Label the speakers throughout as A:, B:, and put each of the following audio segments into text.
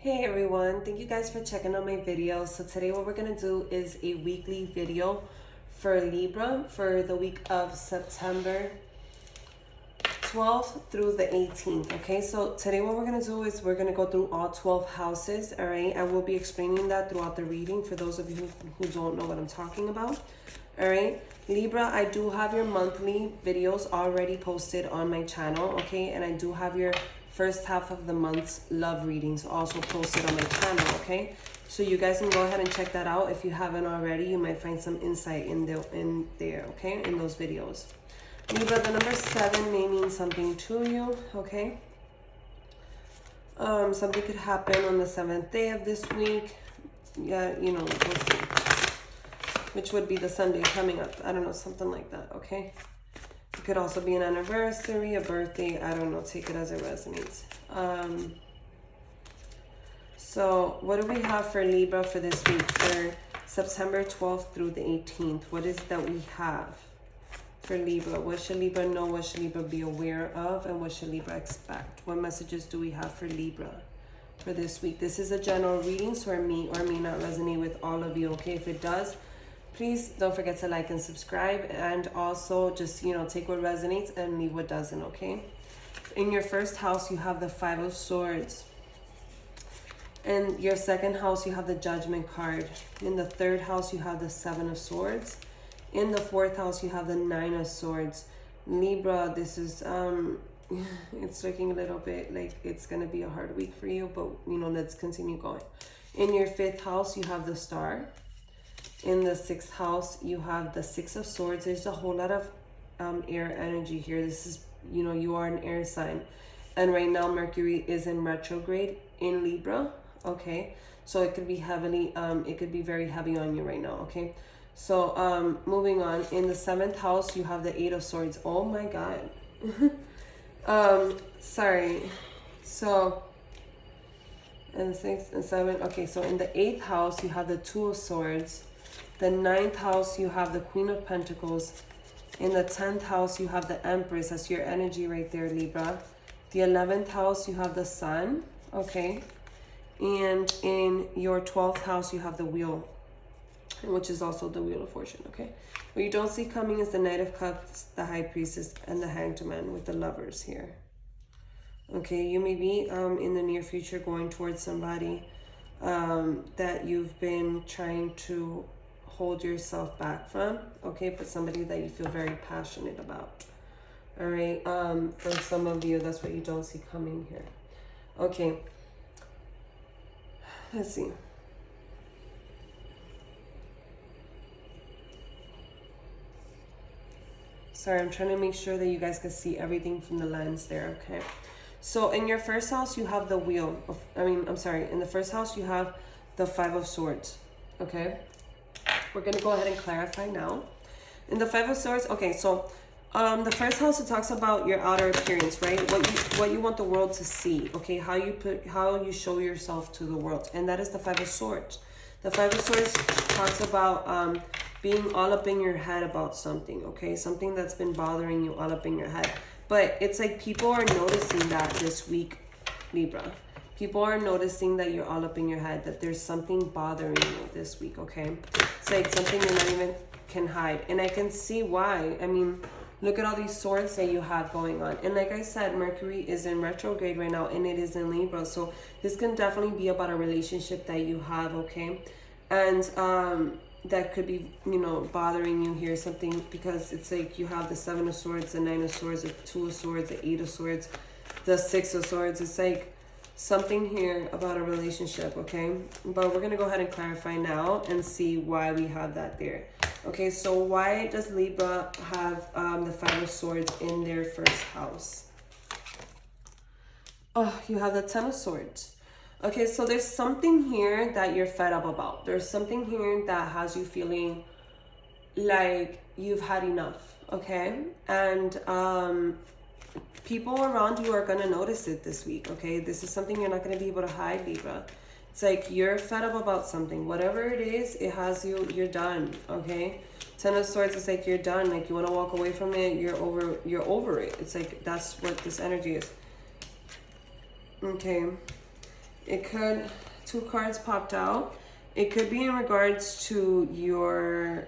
A: Hey everyone, thank you guys for checking out my video. So today what we're going to do is a weekly video for Libra for the week of September 12th through the 18th. Okay, so today what we're going to do is we're going to go through all 12 houses. All right, I will be explaining that throughout the reading for those of you who don't know what I'm talking about. All right, Libra, I do have your monthly videos already posted on my channel. Okay, and I do have your first half of the month's love readings also posted on my channel. Okay, so you guys can go ahead and check that out. If you haven't already, you might find some insight in there. Okay, in those videos. Libra, the number 7 may mean something to you. Okay, something could happen on the 7th day of this week. Yeah, you know, we'll see, which would be the Sunday coming up. I don't know, something like that. Okay, it could also be an anniversary, a birthday. I don't know, take it as it resonates. So what do we have for Libra for this week, for September 12th through the 18th? What is that we have for Libra? What should Libra know? What should Libra be aware of? And what should Libra expect? What messages do we have for Libra for this week? This is a general reading, so it may or may not resonate with all of you. Okay, if it does, please don't forget to like and subscribe, and also just, you know, take what resonates and leave what doesn't. Okay, in your first house you have the 5 of Swords. In your second house you have the Judgment card. In the third house you have the 7 of Swords. In the fourth house you have the 9 of Swords. Libra, this is it's looking a little bit like it's gonna be a hard week for you, but you know, let's continue going. In your fifth house you have the Star. In the 6th house you have the 6 of Swords. There's a whole lot of air energy here. This is, you know, you are an air sign, and right now Mercury is in retrograde in Libra. Okay, so it could be heavily it could be very heavy on you right now. Okay, so moving on, in the 7th house you have the 8 of Swords. Oh my god. Sorry. So and 6 and 7. Okay, so in the 8th house you have the 2 of Swords. The 9th house you have the Queen of Pentacles. In the 10th house you have the Empress. That's your energy right there, Libra. The 11th house you have the Sun. Okay, and in your 12th house you have the Wheel, which is also the Wheel of Fortune. Okay, what you don't see coming is the Knight of Cups, the High Priestess, and the Hanged Man with the Lovers here. Okay, you may be in the near future going towards somebody that you've been trying to hold yourself back from. Okay, but somebody that you feel very passionate about. All right, for some of you, that's what you don't see coming here. Okay, let's see. Sorry, I'm trying to make sure that you guys can see everything from the lens there. Okay, so in your first house you have the Wheel of, in the first house you have the 5 of Swords. Okay, we're gonna go ahead and clarify now. In the 5 of Swords, okay, so the first house, it talks about your outer appearance, right? What you want the world to see. Okay, how you show yourself to the world, and that is the 5 of Swords. The 5 of Swords talks about being all up in your head about something. Okay, something that's been bothering you all up in your head. But it's like people are noticing that this week, Libra. People are noticing that you're all up in your head, that there's something bothering you this week. Okay, it's like something you not even can hide, and I can see why. I mean, look at all these swords that you have going on. And like I said, Mercury is in retrograde right now, and it is in Libra. So this can definitely be about a relationship that you have, okay? And that could be, you know, bothering you here, something, because it's like you have the 7 of Swords, the 9 of Swords, the 2 of Swords, the 8 of Swords, the 6 of Swords. It's like something here about a relationship, okay? But we're going to go ahead and clarify now and see why we have that there. Okay, so why does Libra have the 5 of Swords in their first house? Oh, you have the 10 of Swords. Okay, so there's something here that you're fed up about. There's something here that has you feeling like you've had enough, okay? And people around you are going to notice it this week, okay? This is something you're not going to be able to hide, Libra. It's like you're fed up about something. Whatever it is, it has you, you're done, okay? 10 of Swords is like you're done. Like you want to walk away from it. You're over it. It's like that's what this energy is. Okay. It could, 2 cards popped out. It could be in regards to your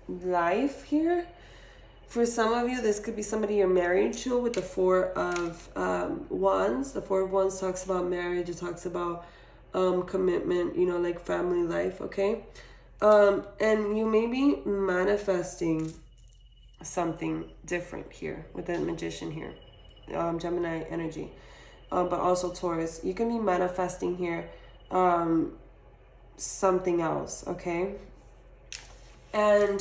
A: life here. For some of you, this could be somebody you're married to with the 4 of Wands. The 4 of Wands talks about marriage. It talks about commitment, you know, like family life, okay? And you may be manifesting something different here with that Magician here, Gemini energy, but also Taurus. You can be manifesting here something else, okay? And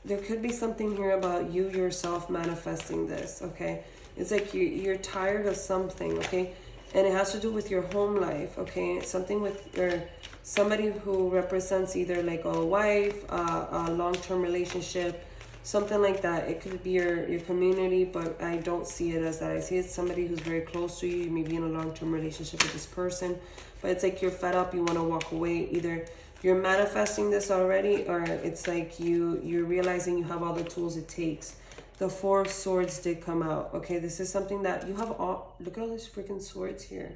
A: there could be something here about you yourself manifesting this, okay? It's like you're tired of something, okay? And it has to do with your home life, okay? Something with your, somebody who represents either like a wife, a long-term relationship, something like that. It could be your community, but I don't see it as that. I see it's somebody who's very close to you. You may be in a long-term relationship with this person, but it's like you're fed up, you want to walk away. Either you're manifesting this already, or it's like you're realizing you have all the tools it takes. The 4 of Swords did come out. Okay, this is something that you have all, look at all these freaking swords here,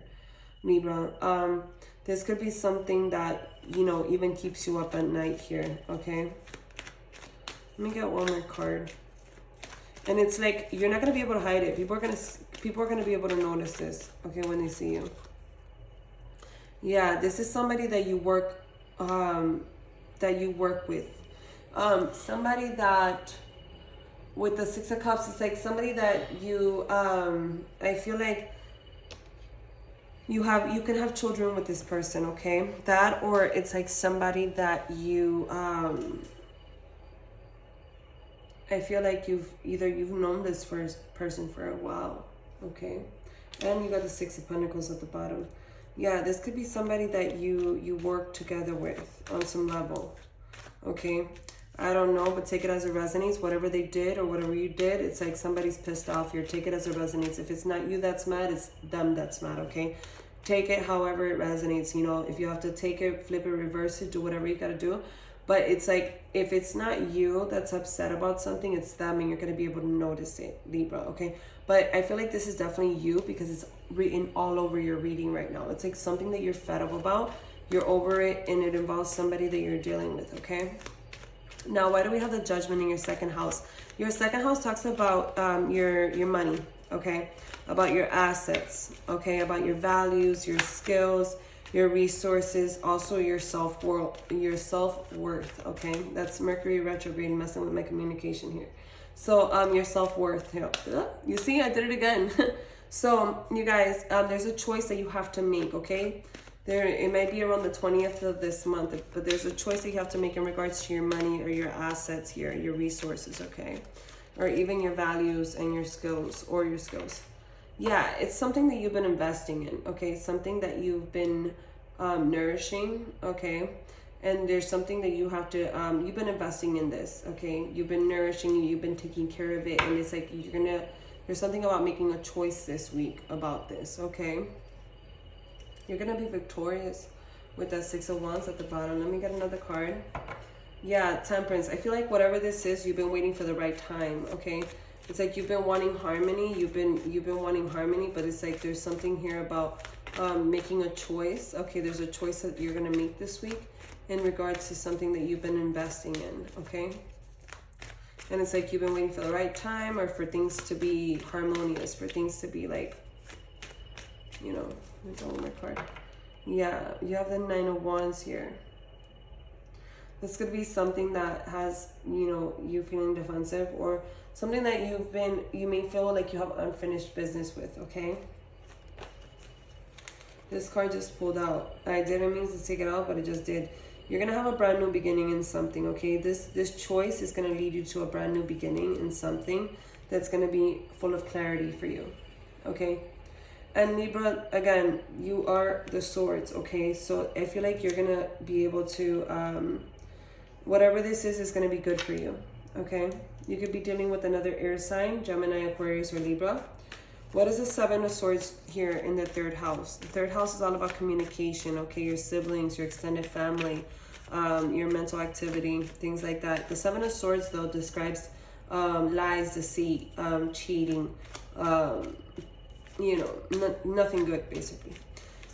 A: Libra. This could be something that, you know, even keeps you up at night here, okay? Let me get one more card. And it's like, you're not going to be able to hide it. People are going to be able to notice this, okay, when they see you. Yeah, this is somebody that you work with. Somebody that, with the 6 of Cups, it's like somebody that you, I feel like you can have children with this person, okay? That, or it's like somebody that you, I feel like you've known this person for a while, okay? And you got the 6 of Pentacles at the bottom. Yeah, this could be somebody that you work together with on some level, okay? I don't know, but take it as it resonates. Whatever they did or whatever you did, it's like somebody's pissed off here. Take it as it resonates. If it's not you that's mad, it's them that's mad, okay? Take it however it resonates, you know. If you have to take it, flip it, reverse it, do whatever you got to do. But it's like, if it's not you that's upset about something, it's them, and you're going to be able to notice it, Libra, okay? But I feel like this is definitely you, because it's written all over your reading right now. It's like something that you're fed up about. You're over it, and it involves somebody that you're dealing with, okay? Now, why do we have the Judgment in your 2nd house? Your 2nd house talks about your money, okay? About your assets, okay? About your values, your skills, your resources, also your self-worth, okay? That's Mercury retrograde messing with my communication here. So your self-worth, you see, I did it again. So you guys, there's a choice that you have to make, okay? It might be around the 20th of this month, but there's a choice that you have to make in regards to your money or your assets here, your resources, okay? Or even your values and your skills, or your skills. Yeah, it's something that you've been investing in, okay? Something that you've been nourishing, okay? And there's something that you have to, you've been investing in this, okay? You've been nourishing, you've been taking care of it, and it's like there's something about making a choice this week about this, okay? You're going to be victorious with that 6 of Wands at the bottom. Let me get another card. Yeah, Temperance. I feel like whatever this is, you've been waiting for the right time, okay? It's like you've been wanting harmony. You've been wanting harmony, but it's like there's something here about making a choice. Okay, there's a choice that you're going to make this week in regards to something that you've been investing in, okay? And it's like you've been waiting for the right time, or for things to be harmonious, for things to be like, you know, let me go one more card. Yeah, you have the 9 of Wands here. This could be something that has, you know, you feeling defensive, or something that you may feel like you have unfinished business with, okay? This card just pulled out. I didn't mean to take it out, but it just did. You're going to have a brand new beginning in something, okay? This choice is going to lead you to a brand new beginning in something that's going to be full of clarity for you, okay? And Libra, again, you are the Swords, okay? So I feel like you're going to be able to, whatever this is going to be good for you, okay? You could be dealing with another air sign, Gemini, Aquarius, or Libra. What is the 7 of Swords here in the 3rd house? The 3rd house is all about communication, okay? Your siblings, your extended family, your mental activity, things like that. The 7 of Swords, though, describes lies, deceit, cheating, you know, nothing good basically.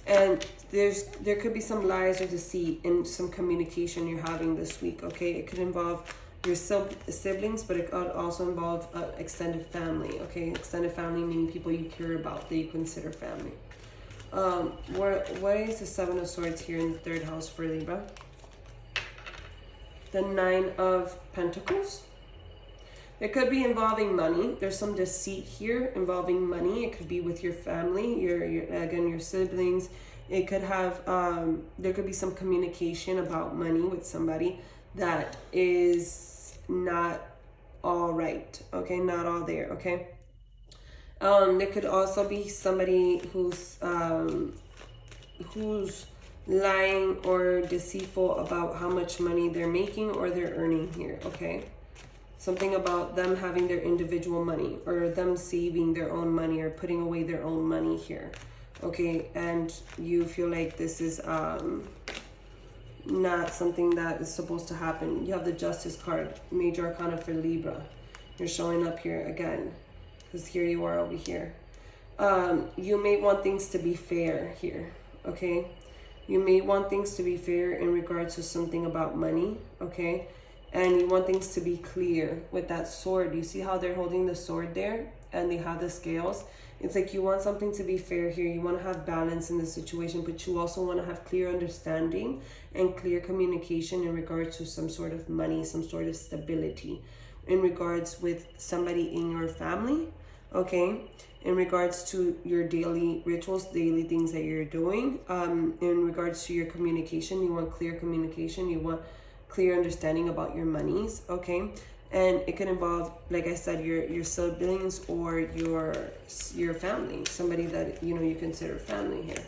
A: And there could be some lies or deceit in some communication you're having this week, okay? It could involve your siblings, but it could also involve extended family, okay? Extended family meaning people you care about, that you consider family. What is the Seven of Swords here in the third house for Libra? The Nine of Pentacles. It could be involving money. There's some deceit here involving money. It could be with your family, your siblings. It could have, there could be some communication about money with somebody that is not all right, okay? Not all there, okay? There could also be somebody who's lying or deceitful about how much money they're making or they're earning here, okay? Something about them having their individual money or them saving their own money or putting away their own money here, okay? And you feel like this is not something that is supposed to happen. You have the Justice card, Major Arcana for Libra. You're showing up here again because here you are over here. You may want things to be fair here, okay? You may want things to be fair in regards to something about money, okay? And you want things to be clear with that sword. You see how they're holding the sword there and they have the scales? It's like you want something to be fair here. You want to have balance in the situation, but you also want to have clear understanding and clear communication in regards to some sort of money, some sort of stability, in regards with somebody in your family, okay? In regards to your daily rituals, daily things that you're doing. In regards to your communication, you want clear communication. You want clear understanding about your monies, okay? And it can involve, like I said, your siblings or your family, somebody that you consider family here.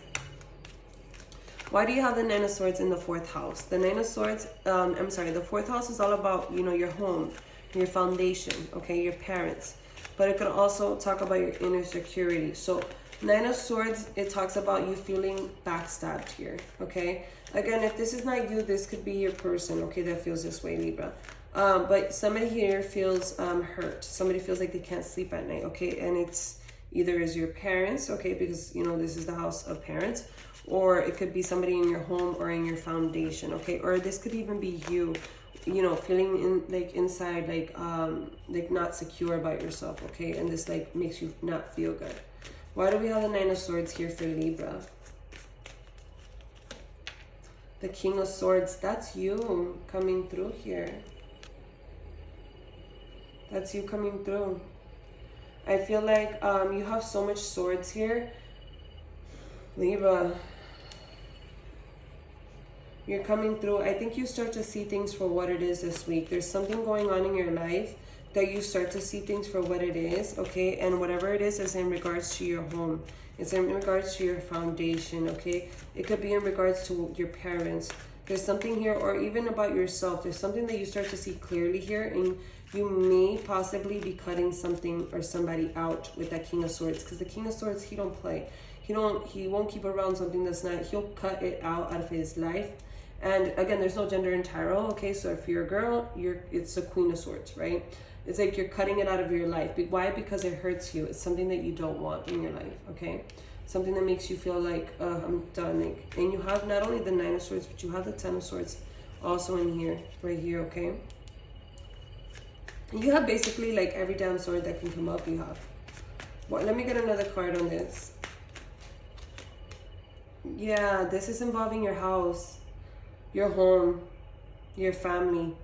A: Why do you have the Nine of Swords in the fourth house? The Nine of Swords, the fourth house is all about your home, your foundation, okay, your parents. But it could also talk about your inner security. So Nine of Swords, it talks about you feeling backstabbed here, okay? Again, if this is not you, this could be your person, okay, that feels this way, Libra. But somebody here feels hurt. Somebody feels like they can't sleep at night, okay? And it's either is your parents, okay, because, this is the house of parents, or it could be somebody in your home or in your foundation, okay? Or this could even be you, feeling inside, like not secure about yourself, okay? And this, makes you not feel good. Why do we have the Nine of Swords here for Libra? The King of Swords, that's you coming through here. That's you coming through. I feel like you have so much swords here. Libra, you're coming through. I think you start to see things for what it is this week. There's something going on in your life that you start to see things for what it is, okay? And whatever it is in regards to your home. It's in regards to your foundation, okay? It could be in regards to your parents. There's something here, or even about yourself. There's something that you start to see clearly here, and you may possibly be cutting something or somebody out with that King of Swords, because the King of Swords, he don't play. He won't keep around something that's not, he'll cut it out of his life. And again, there's no gender in tarot, okay? So if you're a girl, it's a Queen of Swords, right? It's like you're cutting it out of your life. Why? Because it hurts you. It's something that you don't want in your life, okay? Something that makes you feel like, I'm done. And you have not only the Nine of Swords, but you have the Ten of Swords also in here, right here, okay? You have basically every damn sword that can come up, you have. Well, let me get another card on this. Yeah, this is involving your house, your home, your family.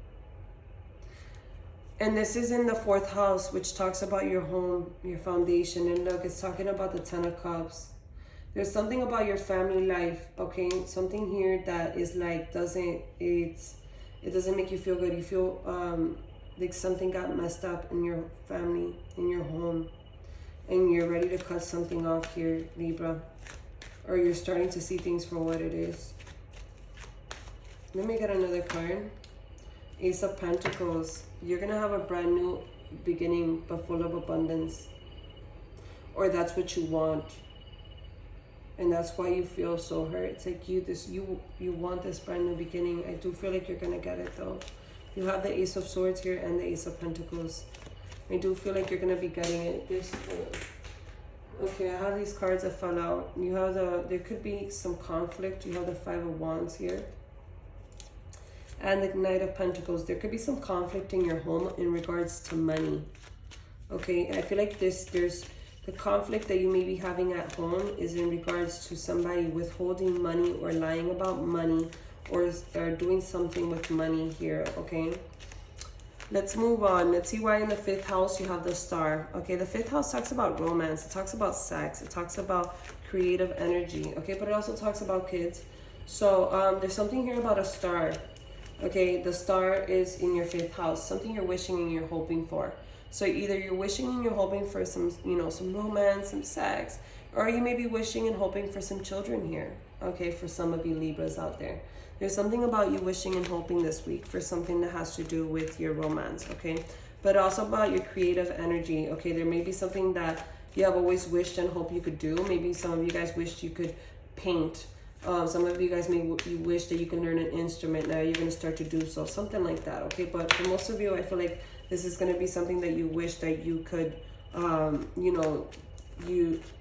A: And this is in the fourth house, which talks about your home, your foundation. And look, it's talking about the Ten of Cups. There's something about your family life, okay? Something here that is it doesn't make you feel good. You feel like something got messed up in your family, in your home. And you're ready to cut something off here, Libra. Or you're starting to see things for what it is. Let me get another card. Ace of Pentacles. You're going to have a brand new beginning, but full of abundance. Or that's what you want. And that's why you feel so hurt. It's like you want this brand new beginning. I do feel like you're going to get it though. You have the Ace of Swords here and the Ace of Pentacles. I do feel like you're going to be getting it. Okay, I have these cards that fell out. You have there could be some conflict. You have the Five of Wands here. And the Knight of Pentacles. There could be some conflict in your home in regards to money. Okay, I feel like there's the conflict that you may be having at home is in regards to somebody withholding money or lying about money or doing something with money here, okay? Let's move on. Let's see why in the 5th house you have the Star. Okay, the 5th house talks about romance. It talks about sex. It talks about creative energy, okay? But it also talks about kids. So there's something here about a star. Okay, the star is in your 5th house, something you're wishing and you're hoping for. So either you're wishing and you're hoping for some, you know, some romance, some sex, or you may be wishing and hoping for some children here. Okay, for some of you Libras out there. There's something about you wishing and hoping this week for something that has to do with your romance, okay? But also about your creative energy, okay? There may be something that you have always wished and hoped you could do. Maybe some of you guys wished you could paint. Some of you guys you wish that you can learn an instrument. Now you're going to start to do so. Something like that, okay? But for most of you, I feel like this is going to be something that you wish that you could, you know,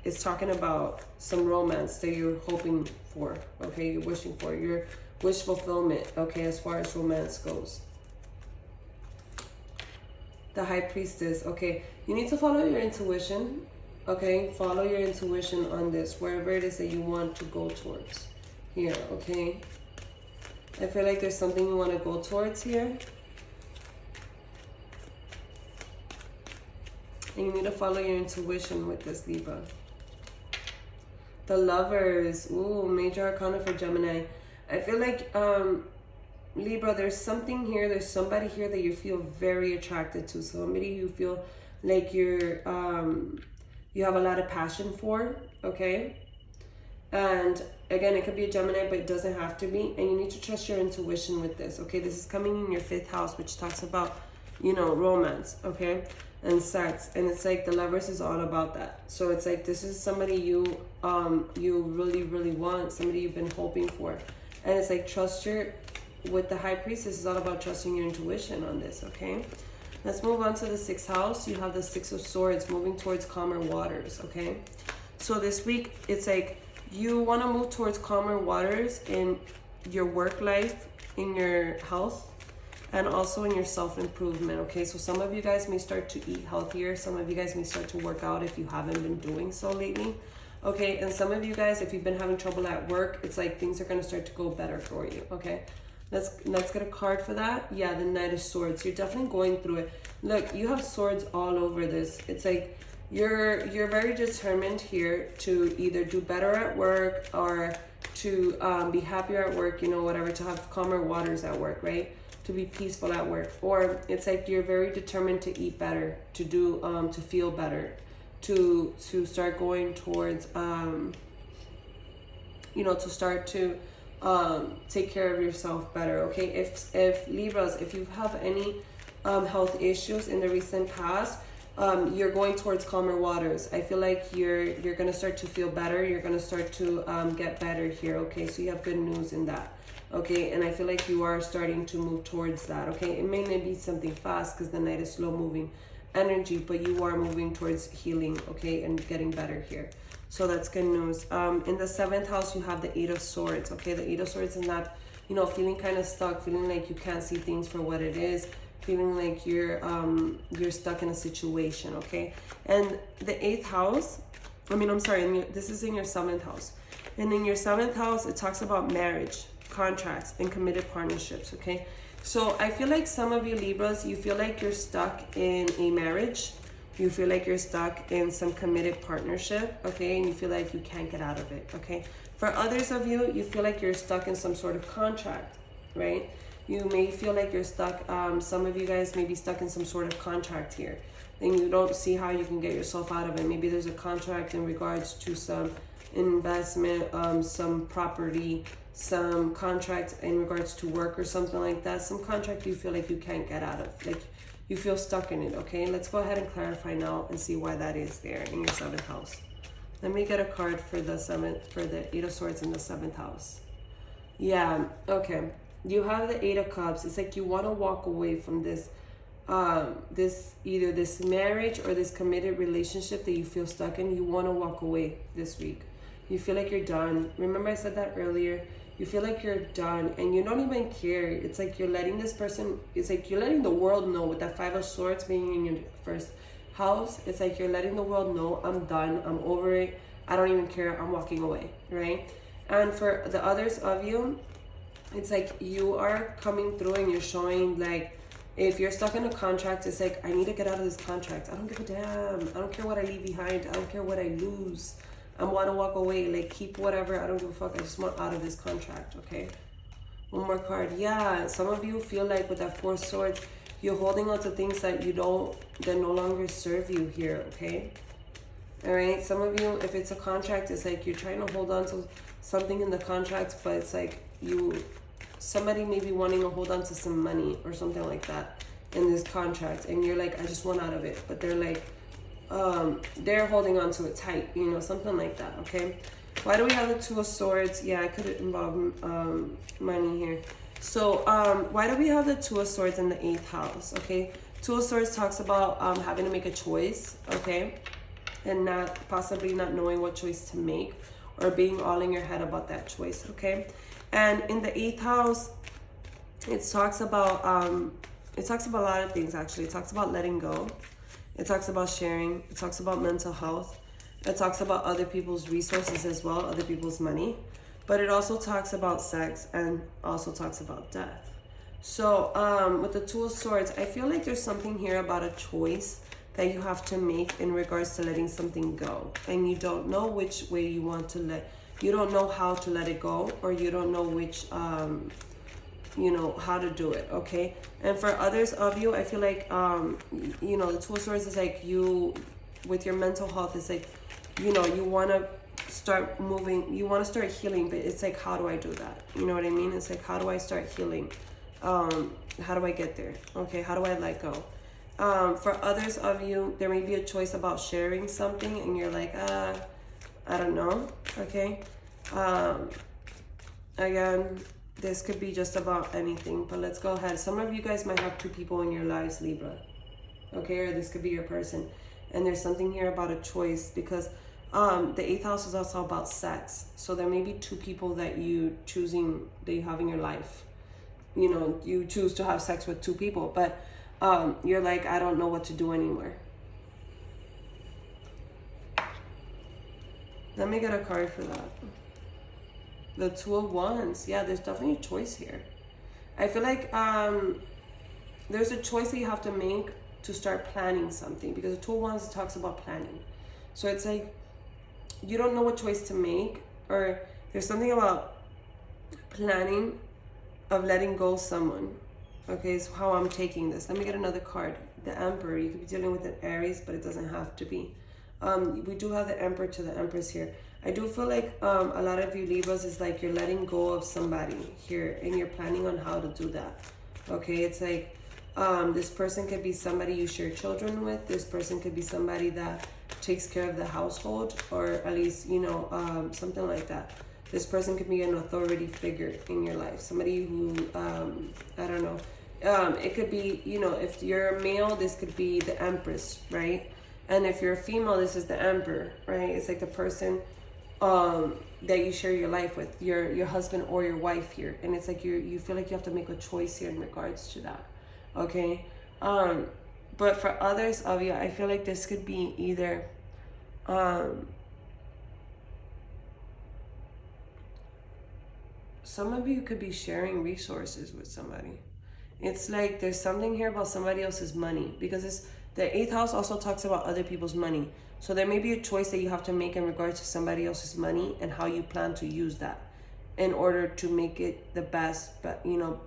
A: it's talking about some romance that you're hoping for, okay? You're wishing for. Your wish fulfillment, okay, as far as romance goes. The High Priestess, okay? You need to follow your intuition, okay? Follow your intuition on this, wherever it is that you want to go towards here, okay? I feel like there's something you want to go towards here. And you need to follow your intuition with this, Libra. The Lovers, ooh, Major Arcana for Gemini. I feel like, Libra, there's something here, there's somebody here that you feel very attracted to. Somebody you feel like you have a lot of passion for, okay? And again, it could be a Gemini, but it doesn't have to be. And you need to trust your intuition with this, okay? This is coming in your 5th house, which talks about, you know, romance, okay? And sex. And it's like the Lovers is all about that. So it's like this is somebody you really, really want, somebody you've been hoping for. And it's like with the High Priestess, it's all about trusting your intuition on this, okay? Let's move on to the 6th house. You have the 6 of Swords moving towards calmer waters, okay? So this week, it's like you want to move towards calmer waters in your work life, in your health, and also in your self-improvement, okay? So some of you guys may start to eat healthier. Some of you guys may start to work out if you haven't been doing so lately. Okay, and some of you guys, if you've been having trouble at work, it's like things are going to start to go better for you, okay? Let's get a card for that. Yeah, the Knight of Swords. You're definitely going through it. Look, you have swords all over this. It's like you're very determined here to either do better at work or to be happier at work, you know, whatever, to have calmer waters at work, right? To be peaceful at work. Or it's like you're very determined to eat better, to do to feel better, to start going towards you know, to start to take care of yourself better, okay? If Libras, if you have any health issues in the recent past, you're going towards calmer waters. I feel like you're gonna start to feel better. You're gonna start to get better here, okay? So you have good news in that, okay? And I feel like you are starting to move towards that, okay? It may not be something fast because the Knight is slow moving energy, but you are moving towards healing, okay, and getting better here. So that's good news. In the 7th house, you have the 8 of Swords, okay? The 8 of Swords is not, you know, feeling kind of stuck, feeling like you can't see things for what it is, feeling like you're stuck in a situation, okay? And the 8th house, this is in your 7th house. And in your 7th house, it talks about marriage, contracts, and committed partnerships, okay? So I feel like some of you Libras, you feel like you're stuck in a marriage. You feel like you're stuck in some committed partnership, okay? And you feel like you can't get out of it, okay? For others of you, you feel like you're stuck in some sort of contract, right? You may feel like you're stuck, some of you guys may be stuck in some sort of contract here. And you don't see how you can get yourself out of it. Maybe there's a contract in regards to some investment, some property, some contract in regards to work or something like that. Some contract you feel like you can't get out of, like you feel stuck in it, okay? Let's go ahead and clarify now and see why that is there in your 7th house. Let me get a card for the 8 of Swords in the 7th house. Yeah, okay. You have the 8 of Cups. It's like you want to walk away from this either this marriage or this committed relationship that you feel stuck in, you want to walk away this week. You feel like you're done. Remember I said that earlier? You feel like you're done and you don't even care. It's like you're letting this person, it's like you're letting the world know with that 5 of Swords being in your first house. It's like you're letting the world know, I'm done, I'm over it, I don't even care, I'm walking away, right? And for the others of you, it's like you are coming through and you're showing, like, if you're stuck in a contract, it's like, I need to get out of this contract. I don't give a damn. I don't care what I leave behind. I don't care what I lose. I want to walk away. Like, keep whatever. I don't give a fuck. I just want out of this contract, okay? One more card. Yeah, some of you feel like with that 4 of Swords, you're holding on to things that you don't, that no longer serve you here, okay? All right, some of you, if it's a contract, it's like you're trying to hold on to something in the contract, but it's like somebody may be wanting to hold on to some money or something like that in this contract, and you're like, I just want out of it, but they're like, they're holding on to it tight, you know, something like that, okay? Why do we have the 2 of Swords? Yeah, I could involve money here. So why do we have the 2 of Swords in the 8th house? Okay, 2 of Swords talks about having to make a choice, okay, and possibly not knowing what choice to make, or being all in your head about that choice, okay? And in the 8th house, it talks about a lot of things, actually. It talks about letting go. It talks about sharing. It talks about mental health. It talks about other people's resources as well, other people's money. But it also talks about sex and also talks about death. So with the 2 of Swords, I feel like there's something here about a choice that you have to make in regards to letting something go. And you don't know which way you want to you don't know how to let it go, or you don't know which, you know, how to do it, okay? And for others of you, I feel like, you know, the 2 of Swords is like you, with your mental health, it's like, you know, you want to start moving, you want to start healing, but it's like, how do I do that? You know what I mean? It's like, how do I start healing? How do I get there? Okay, how do I let go? For others of you, there may be a choice about sharing something and you're like, I don't know, okay? Again, this could be just about anything, but let's go ahead. Some of you guys might have 2 people in your lives, Libra, okay? Or this could be your person. And there's something here about a choice, because the 8th house is also about sex. So there may be 2 people that you have in your life. You know, you choose to have sex with 2 people, but you're like, I don't know what to do anymore. Let me get a card for that. The 2 of Wands. Yeah, there's definitely a choice here. I feel like there's a choice that you have to make to start planning something, because the 2 of Wands talks about planning. So it's like you don't know what choice to make, or there's something about planning of letting go of someone. Okay, so how I'm taking this. Let me get another card. The Emperor. You could be dealing with an Aries, but it doesn't have to be. We do have the Emperor to the Empress here. I do feel like a lot of you Libras is like you're letting go of somebody here, and you're planning on how to do that. Okay, it's like this person could be somebody you share children with. This person could be somebody that takes care of the household, or at least, you know, something like that. This person could be an authority figure in your life. Somebody who, I don't know. It could be, you know, if you're a male, this could be the Empress, right? And if you're a female, this is the Emperor, right? It's like the person that you share your life with, your husband or your wife here. And it's like you feel like you have to make a choice here in regards to that, okay? But for others of you, I feel like this could be either some of you could be sharing resources with somebody. It's like there's something here about somebody else's money, because the 8th house also talks about other people's money. So there may be a choice that you have to make in regards to somebody else's money and how you plan to use that in order to make it the best, you know,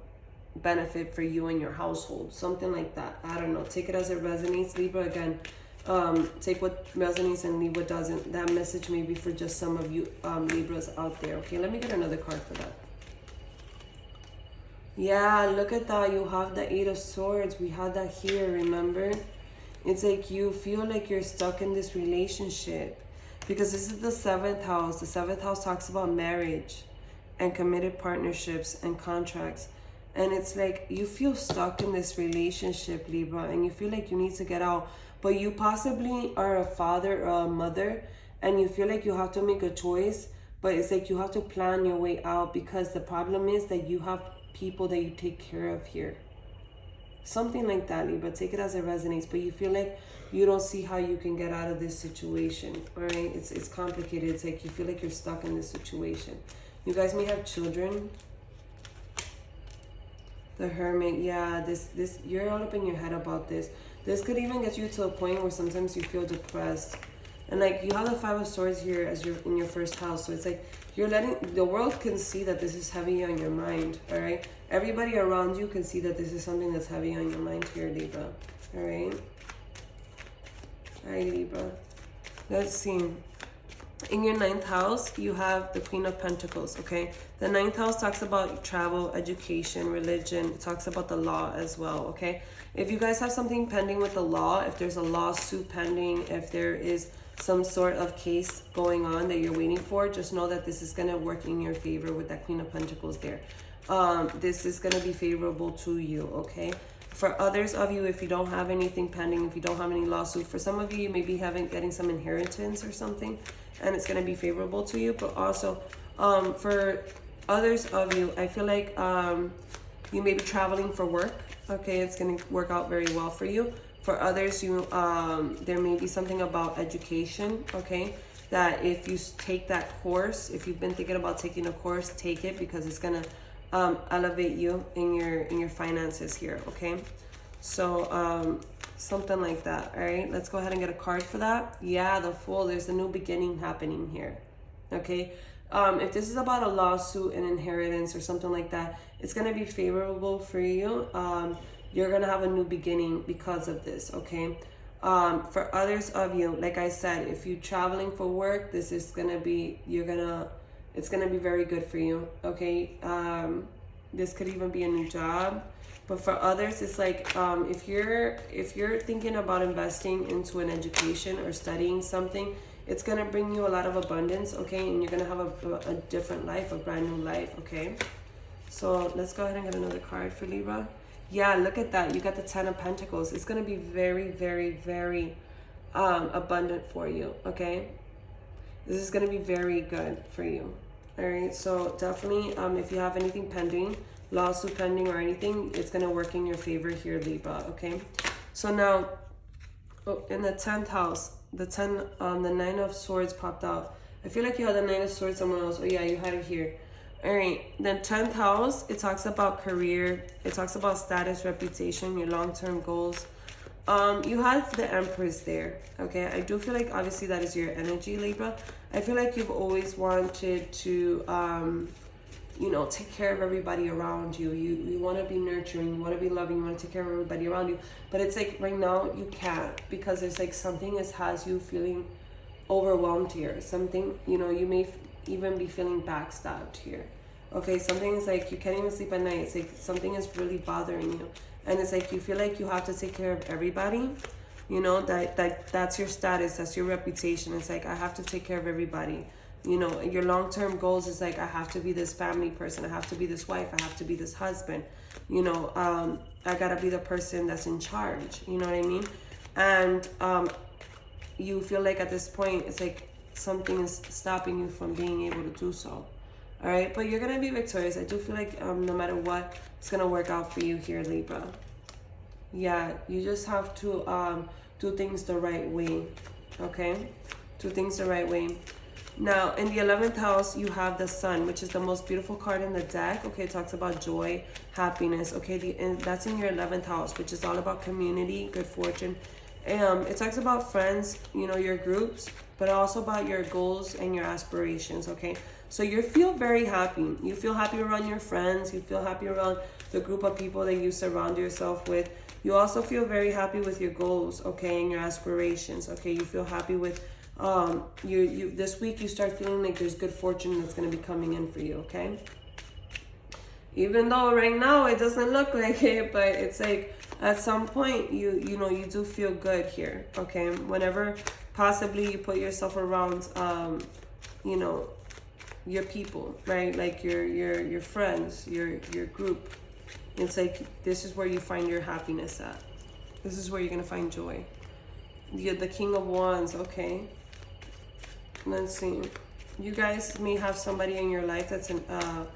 A: benefit for you and your household. Something like that. I don't know. Take it as it resonates, Libra. Again, take what resonates and leave what doesn't. That message may be for just some of you Libras out there. Okay, let me get another card for that. Yeah, look at that. You have the 8 of Swords. We had that here, remember? It's like you feel like you're stuck in this relationship, because this is the 7th house. The 7th house talks about marriage and committed partnerships and contracts. And it's like you feel stuck in this relationship, Libra, and you feel like you need to get out. But you possibly are a father or a mother, and you feel like you have to make a choice. But it's like you have to plan your way out, because the problem is that you have people that you take care of here. Something like that, Libra. Take it as it resonates. But you feel like you don't see how you can get out of this situation. All right? It's complicated. It's like you feel like you're stuck in this situation. You guys may have children. The Hermit. Yeah, this you're all up in your head about this. This could even get you to a point where sometimes you feel depressed. And like you have the Five of Swords here as you're in your first house. So it's like you're letting the world can see that this is heavy on your mind. All right. Everybody around you can see that this is something that's heavy on your mind here, Libra. All right. All right, Libra. Let's see. In your 9th house, you have the Queen of Pentacles, okay? The 9th house talks about travel, education, religion. It talks about the law as well, okay? If you guys have something pending with the law, if there's a lawsuit pending, if there is some sort of case going on that you're waiting for, just know that this is going to work in your favor with that Queen of Pentacles there. This is going to be favorable to you, okay? For others of you, if you don't have anything pending, if you don't have any lawsuit, for some of you, you may be getting some inheritance or something, and it's going to be favorable to you. But also, for others of you, I feel like you may be traveling for work, okay? It's going to work out very well for you. For others, you there may be something about education, okay? That if you take that course, if you've been thinking about taking a course, take it, because it's going to elevate you in your finances here, okay? So something like that. All right, let's go ahead and get a card for that. Yeah, the Fool. There's a new beginning happening here, okay? If this is about a lawsuit, an inheritance, or something like that, it's going to be favorable for you. You're going to have a new beginning because of this, okay? For others of you, like I said, if you're traveling for work, this is going to be, it's going to be very good for you, okay? This could even be a new job. But for others, it's like if you're thinking about investing into an education or studying something, it's going to bring you a lot of abundance, okay? And you're going to have a different life, a brand new life, okay? So let's go ahead and get another card for Libra. Yeah, look at that. You got the 10 of Pentacles. It's going to be very, very, very abundant for you, okay? This is going to be very good for you. All right, so definitely if you have anything pending, lawsuit pending or anything, it's going to work in your favor here, Libra, okay? So now, in the 10th house, the 9 of Swords popped out. I feel like you had the 9 of Swords somewhere else. Oh yeah, you had it here. All right, then 10th house, it talks about career. It talks about status, reputation, your long-term goals. You have the Empress there, okay? I do feel like obviously that is your energy, Libra. I feel like you've always wanted to, you know, take care of everybody around you. You want to be nurturing, you want to be loving, you want to take care of everybody around you. But it's like right now you can't, because there's like something that has you feeling overwhelmed here. Something, you know, you may even be feeling backstabbed here. Okay, something is like you can't even sleep at night. It's like something is really bothering you. And it's like you feel like you have to take care of everybody. You know, that's your status, that's your reputation. It's like I have to take care of everybody. You know, your long-term goals is like I have to be this family person, I have to be this wife, I have to be this husband. You know, I gotta be the person that's in charge. You know what I mean? And you feel like at this point it's like something is stopping you from being able to do so. All right, but you're gonna be victorious. I do feel like no matter what, it's gonna work out for you here, Libra. Yeah, you just have to do things the right way, okay? Do things the right way. Now, in the 11th house, you have the Sun, which is the most beautiful card in the deck. Okay, it talks about joy, happiness. Okay, and that's in your 11th house, which is all about community, good fortune. It talks about friends, you know, your groups, but also about your goals and your aspirations, okay? So you feel very happy. You feel happy around your friends. You feel happy around the group of people that you surround yourself with. You also feel very happy with your goals, okay, and your aspirations, okay? You feel happy with, this week you start feeling like there's good fortune that's going to be coming in for you, okay? Even though right now it doesn't look like it, but it's like at some point you know, you do feel good here, okay? Whenever possibly you put yourself around, you know, your people, right? Like your friends, your group, It's like, this is where you find your happiness at. This is where you're going to find joy. You're the King of Wands, okay? Let's see. You guys may have somebody in your life that's a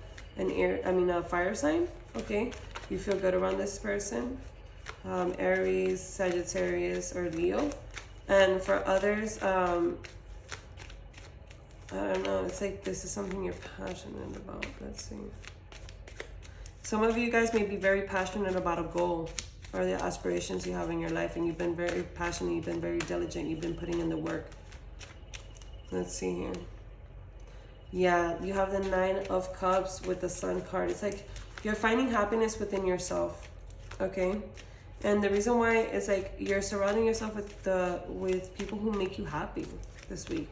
A: fire sign, okay? You feel good around this person. Aries, Sagittarius, or Leo. And for others, I don't know, it's like this is something you're passionate about. Let's see. Some of you guys may be very passionate about a goal or the aspirations you have in your life, and you've been very passionate, you've been very diligent, you've been putting in the work. Let's see here. Yeah, you have the 9 of Cups with the Sun card. It's like you're finding happiness within yourself, okay? And the reason why is like you're surrounding yourself with people who make you happy this week.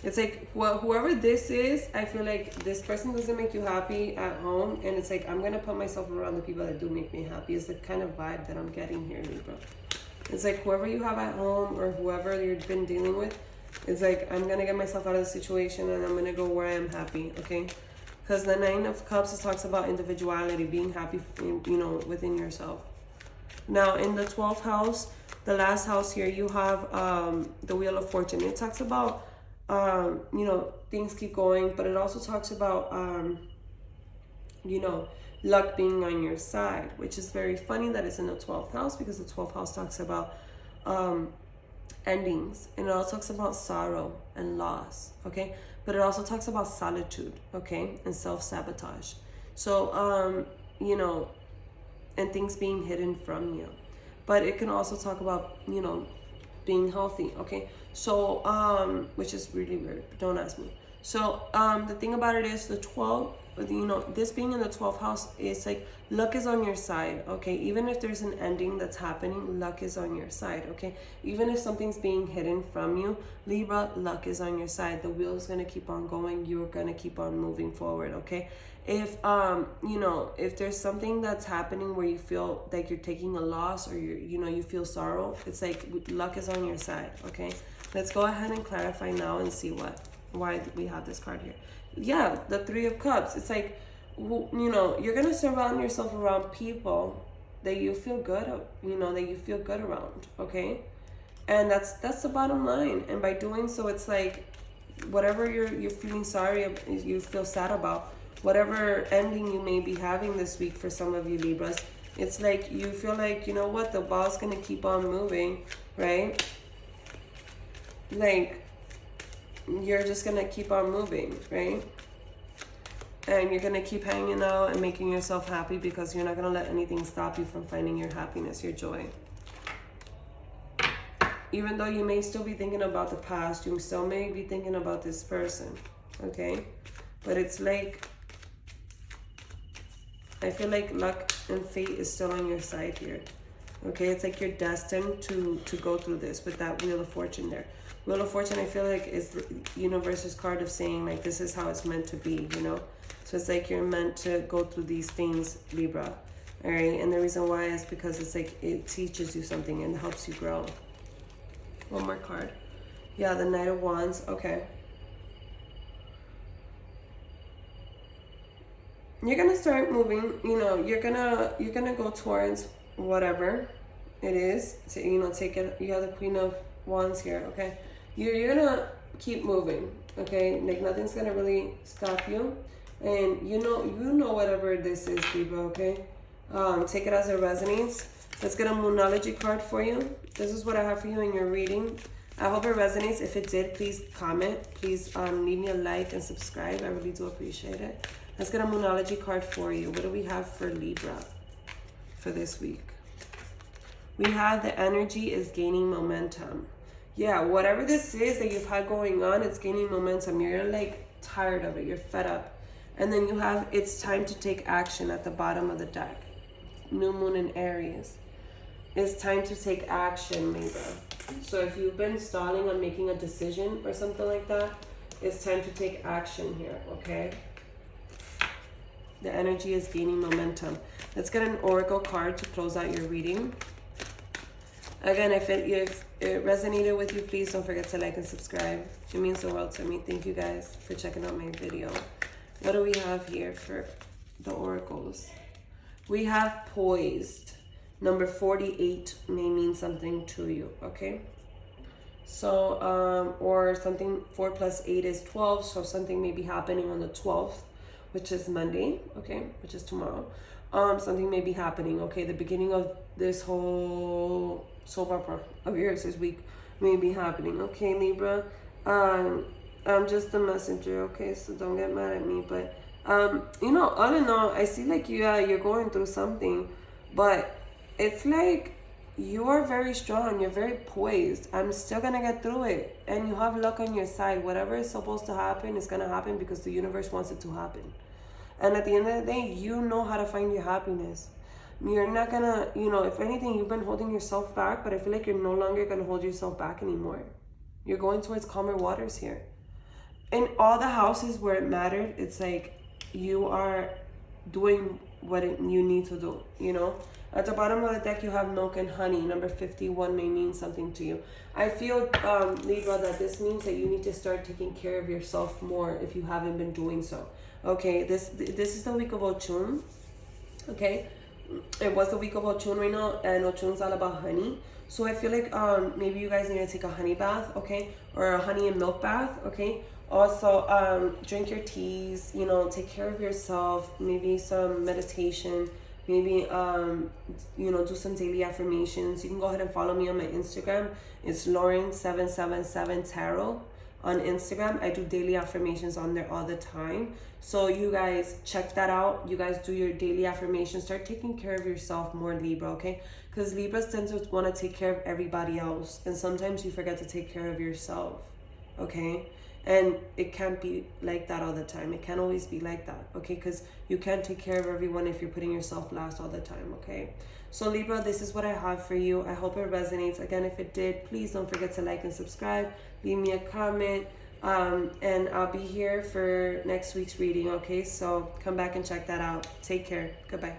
A: It's like, well, whoever this is, I feel like this person doesn't make you happy at home. And it's like, I'm going to put myself around the people that do make me happy. Is the kind of vibe that I'm getting here, Libra. It's like whoever you have at home or whoever you've been dealing with, it's like, I'm going to get myself out of the situation and I'm going to go where I am happy, okay? Because the 9 of Cups talks about individuality, being happy, you know, within yourself. Now, in the 12th house, the last house here, you have the Wheel of Fortune. It talks about you know, things keep going, but it also talks about, you know, luck being on your side, which is very funny that it's in the 12th house, because the 12th house talks about endings, and it also talks about sorrow and loss, okay? But it also talks about solitude, okay, and self-sabotage. So, you know, and things being hidden from you. But it can also talk about, you know, being healthy, okay? So which is really weird, but don't ask me. So the thing about it is the 12, you know, this being in the 12th house is like luck is on your side, okay? Even if there's an ending that's happening, luck is on your side, okay? Even if something's being hidden from you, Libra, luck is on your side. The wheel is going to keep on going. You're going to keep on moving forward, okay? If you know, if there's something that's happening where you feel like you're taking a loss, or you feel sorrow, it's like luck is on your side, okay? Let's go ahead and clarify now and see why we have this card here. Yeah, the 3 of Cups. It's like, you know, you're gonna surround yourself around people that you feel good, you know, that you feel good around, okay? And that's the bottom line. And by doing so, it's like whatever you're feeling sorry, you feel sad about, whatever ending you may be having this week for some of you Libras, it's like you feel like, you know what, the ball's gonna keep on moving, right? Like, you're just gonna keep on moving, right? And you're gonna keep hanging out and making yourself happy, because you're not gonna let anything stop you from finding your happiness, your joy. Even though you may still be thinking about the past, you still may be thinking about this person, okay? But it's like, I feel like luck and fate is still on your side here, okay? It's like you're destined to go through this with that Wheel of Fortune there. Wheel of Fortune, I feel like, is the universe's card of saying, like, this is how it's meant to be, you know? So it's like you're meant to go through these things, Libra, all right? And the reason why is because it's like it teaches you something and helps you grow. One more card. Yeah, the Knight of Wands, okay. You're gonna start moving, you know, you're gonna go towards whatever it is, to, you know, take it. You have the Queen of Wands here, okay? You're gonna keep moving, okay? Like nothing's gonna really stop you, and you know whatever this is, Libra, okay? Take it as it resonates. Let's get a Moonology card for you. This is what I have for you in your reading. I hope it resonates. If it did, please comment. Please leave me a like and subscribe. I really do appreciate it. Let's get a Moonology card for you. What do we have for Libra for this week? We have the energy is gaining momentum. Yeah, whatever this is that you've had going on, it's gaining momentum. You're like tired of it. You're fed up. And then you have it's time to take action at the bottom of the deck. New Moon in Aries. It's time to take action, Libra. So if you've been stalling on making a decision or something like that, it's time to take action here, okay? The energy is gaining momentum. Let's get an Oracle card to close out your reading. Again, if it resonated with you, please don't forget to like and subscribe. It means the world to me. Thank you guys for checking out my video. What do we have here for the oracles? We have poised. Number 48 may mean something to you, okay? So, or something, 4 plus 8 is 12, so something may be happening on the 12th, which is Monday, okay, which is tomorrow. Something may be happening, okay? The beginning of this whole soap opera of yours this week may be happening, okay, Libra? I'm just the messenger, okay, so don't get mad at me, but, you know, all in all, I see like you're going through something, but it's like, you are very strong. You're very poised. I'm still going to get through it. And you have luck on your side. Whatever is supposed to happen is going to happen because the universe wants it to happen. And at the end of the day, you know how to find your happiness. You're not going to, you know, if anything, you've been holding yourself back, but I feel like you're no longer going to hold yourself back anymore. You're going towards calmer waters here. In all the houses where it mattered, it's like you are doing what you need to do, you know? At the bottom of the deck, you have milk and honey. Number 51 may mean something to you. I feel, Libra, that this means that you need to start taking care of yourself more if you haven't been doing so. Okay, this is the week of Ochun. Okay, it was the week of Ochun right now, and Ochun's all about honey. So I feel like maybe you guys need to take a honey bath, okay, or a honey and milk bath, okay. Also, drink your teas, you know, take care of yourself, maybe some meditation, maybe, you know, do some daily affirmations. You can go ahead and follow me on my Instagram. It's Lauren777 Tarot on Instagram. I do daily affirmations on there all the time. So you guys check that out. You guys do your daily affirmations. Start taking care of yourself more, Libra, okay? Because Libras tend to want to take care of everybody else. And sometimes you forget to take care of yourself, okay? And it can't be like that all the time. It can't always be like that, okay? Because you can't take care of everyone if you're putting yourself last all the time, okay? So Libra, this is what I have for you. I hope it resonates. Again, if it did, please don't forget to like and subscribe. Leave me a comment. And I'll be here for next week's reading, okay? So come back and check that out. Take care. Goodbye.